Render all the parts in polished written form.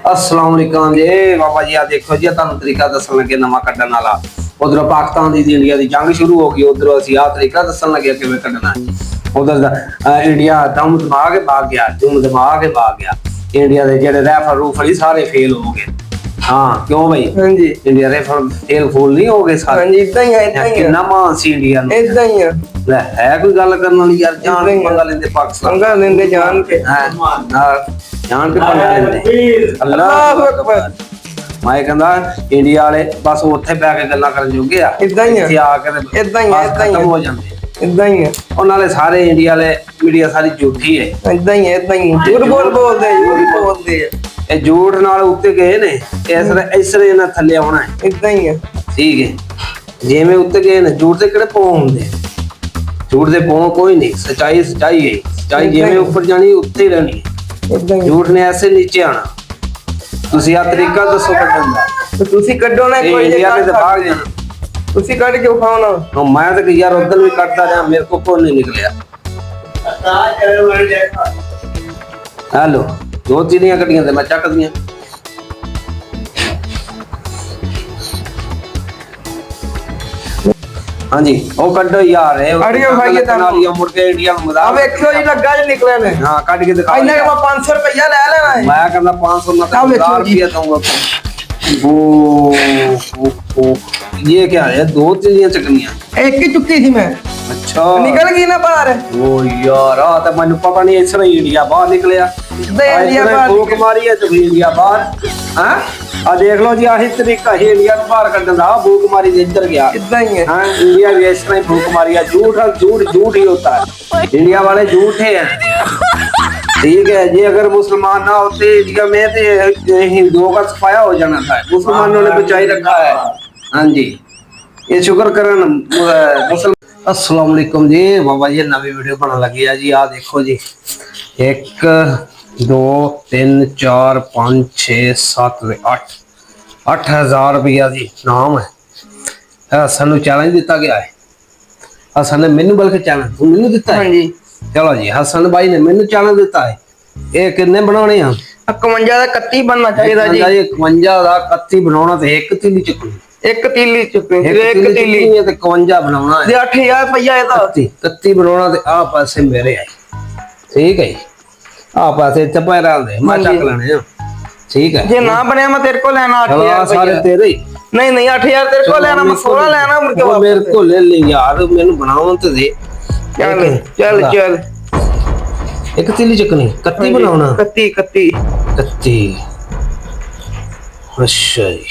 अस्सलाम वालेकुम जी बाबा जी। आ देखो जी तुहानू तरीका दसन लगे नवा कड्डण वाला। उधर पाकिस्तान दी इंडिया दी जंग शुरू हो गई, उधर असीं आ तरीका दसन लगे किवें कड्डणा। उधर इंडिया दम दबा के भाग गया, दुम दबा के भाग गया। इंडिया दे जेहड़े रेफर रूफर सारे फेल हो गए। हाँ क्यों भाई? हाँ जी इंडिया रेफर फेल फूल नहीं हो गए सारे? हाँ जी इतना ही है, इतना ही है, किन्ना मान सी इंडिया नूं। इतना ही है। ले है कोई गल करन वाली यार? जान के पंगा लेंदे पाकिस्तान, पंगा लेंदे जान के। जान के पंगा लेंदे। अल्लाह अकबर। मैं कहंदा इंडिया वाले बस उत्थे बैठ के गल्लां करन जोगे आ, इदां ही है, इत्थे आके ते इदां ही है, इदां ही खत्म है, हो जांदे। इतना ही है, और नाले सारे इंडिया वाले मीडिया सारी झूठी है। इतना ही है, इतना ही है। झूठ बोलते हैं, झूठ बोलते हैं। ਇਹ ਝੂਠ ਨਾਲ ਉੱਤੇ ਗਏ ਨੇ, ਇਸ ਰੇ ਇਹਨਾਂ ਥੱਲੇ ਆਉਣਾ ਹੈ। इतना ही है। ਠੀਕ ਹੈ, ਜਿਵੇਂ ਉੱਤੇ ਗਏ ਨੇ ਝੂਠ ਦੇ ਕਿਹੜੇ ਪੌਂ ਹੁੰਦੇ? ਝੂਠ ਦੇ ਪੌਂ ਕੋਈ ਨਹੀਂ, ਸਚਾਈ ਸਚਾਈ ਹੈ। ਸਚਾਈ ਜਿਵੇਂ ਉੱਪਰ ਜਾਣੀ ਉੱਤੇ ਹੀ ਰਹਿਣੀ ਹੈ। इतना ही है। ਝੂਠ ਨੇ ਐਸੇ ਨੀਚੇ ਆਣਾ। ਤੁਸੀਂ ਆ ਤਰੀਕਾ ਦੱਸੋ ਕੱਢਣ ਦਾ। तो तुसी कड्डो ना ਇਹ कोई ਇੰਡੀਆ ਨੇ ਤੇ ਭਾਗ ਜਾਣਾ। तुसी कट के उठाओ ना। ਹੁਣ ਮੈਂ ਤਾਂ ਯਾਰ ਉਧਰ ਵੀ ਕੱਢਦਾ ਰਿਹਾ, ਮੇਰੇ ਕੋਲ ਕੋਈ ਨਹੀਂ ਨਿਕਲਿਆ। ਹੈਲੋ, ਦੋ ਚੀਨੀਆਂ ਕੱਢੀਆਂ ਤੇ ਮੈਂ ਚੱਕਦੀਆਂ। हाँ जी वो कड्डो यार है अड़ियो भाई ये नालियां मुड़ के इंडिया में मजा। अब देखो जी लगा जे निकले ने। हां काट के दिखा। इन्ने का 500 रुपया ले लेना है। मैं कहंदा 500 ना तो 1000 रुपया दूंगा। ओ ये क्या है? दो चीनियां चकनियां, एक ही चुक्की थी मैं। अच्छा निकल गई ना बाहर। ओ यार आ तो मैंने पता नहीं इस तरह इंडिया बाहर निकलिया। इंडिया बाहर फूक मारी है तो इंडिया बाहर। हां आ देख लो जी, आही तरीका है इंडिया को बाहर कड्डण दा। फूक मारी दे इधर गया। इतना ही है। हां इंडिया भी इस तरह फूक मारी है। झूठ ही होता है। इंडिया वाले झूठे हैं। ठीक है जी, अगर मुसलमान ना होते इंडिया में तो हिंदुओं का सफाया हो जाना था। मुसलमानों ने बचाई रखा है। हाँ जी, ये शुक्र करन मुसलमान। अस्सलाम वालेकुम जी बाबा जी, नवी वीडियो बना लगी है जी। आ देखो जी, 1 2 3 4 5 6 7 8 8000 रुपया जी नाम है। सानू चैलेंज दिता गया है। हसन ने मैनू बल्कि चैलेंज तू मैनू दिता है। हाँ जी चलो जी, हसन भाई ने मैनू चैलेंज दिता है। ये कितने बनाने हैं? 51 का 31 बनना चाहिए जी। 51 का 31 बनाना तो एक तीली चुकनी, एक तीली चुक्की, एक तीली है तो 51 बनाना है। 8000 रुपया है तो 31 बनाना तो आ पैसे मेरे आए। ठीक है, आ पैसे चपे रहने मैं चक लेने हैं। ठीक है, जे ना बने मैं तेरे को लेना 8000 सारे रुपया। तेरे ही। नहीं नहीं 8000 तेरे को लेना, मैं 16 लेना मुझे वो मेरे को ले ले यार, मैंने बनाओ तो दे। चल चल चल एक तीली चकनी 31 बनाना। 31 31 अच्छा जी।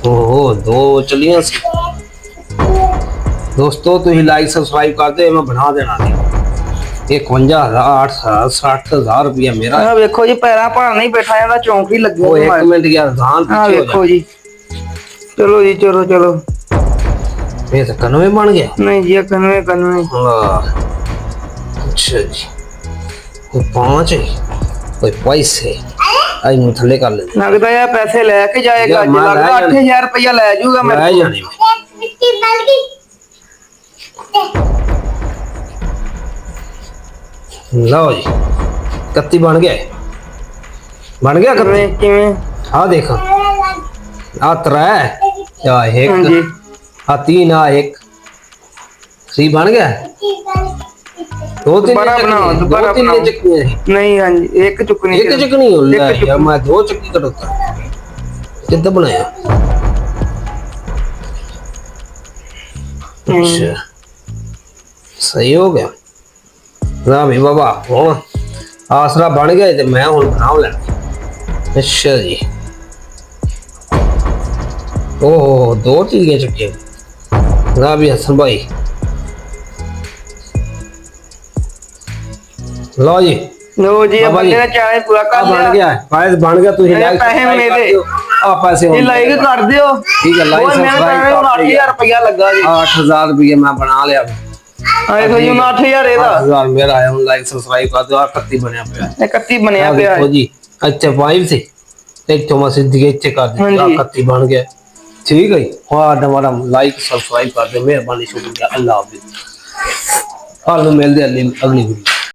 ओहो दो चलियां सी। दोस्तों तुम लाइक सब्सक्राइब कर दे, मैं बना देना दी। 51,000 60,000 रुपया मेरा। हां देखो जी, पैरा भार नहीं बैठा ਜਾਂਦਾ, चौंक ही लगे। वो 1 मिनट यार ध्यान हां पीछे हो देखो जी, चलो जी चलो चलो। जा। ये तो 91 बन गया। नहीं जी 91 हाँ अच्छा जी, कोई 5 है कोई पैसे आई मुँह थले कर ले। लगता है पैसे लेके जाएगा। यार, मैं लगता ले 8000 रुपया ले जाऊंगा मैं। रह जाने में। लो जी 31 बन गया है। बन गया करने किवें? हाँ देखो आ 3 या 1 हाँ जी आ 3 आ 1 सी बन गया। दो तीन दोबारा बनाओ, दोबारा बनाओ। चक्की है। नहीं हाँ जी एक चुकनी। एक चक्की हो एक चुकनी। यार, मैं 2 चक्की कटोता कितना बनाया। अच्छा सही हो गया ना भी बाबा। हुण आसरा बन गया ते मैं हुण बना लेना। अच्छा जी, ओहो 2 चीज़ें चुकी ना भी हसन भाई। लो जी लो जी अब बाबा जी, मैंने चाहे पूरा कर लिया। बन गया है, पैसे बन गया। तू मेरे पैसे मेरे। आ पैसे ये लाइक कर दियो। ठीक है, लाइक सब्सक्राइब कर 8000 रुपया लगा जी। 8000 रुपये मैं बना लिया। हां देखो जी 8000 ਇਹਦਾ 8000 मेरा है। लाइक सब्सक्राइब कर दो। 31 बनया पे 31 ਬਣਿਆ है ਪਿਆ देखो जी। अच्छा 5 से एक तो मैं सीधी इच्छे कर दी। हाँ जी। 31 बन गया। ठीक है, और हमारा लाइक सब्सक्राइब कर दे। मेहरबानी शुक्रिया। अल्लाह हाफिज। ਤੁਹਾਨੂੰ ਮਿਲਦੇ ਅਗਲੀ ਵੀਡੀਓ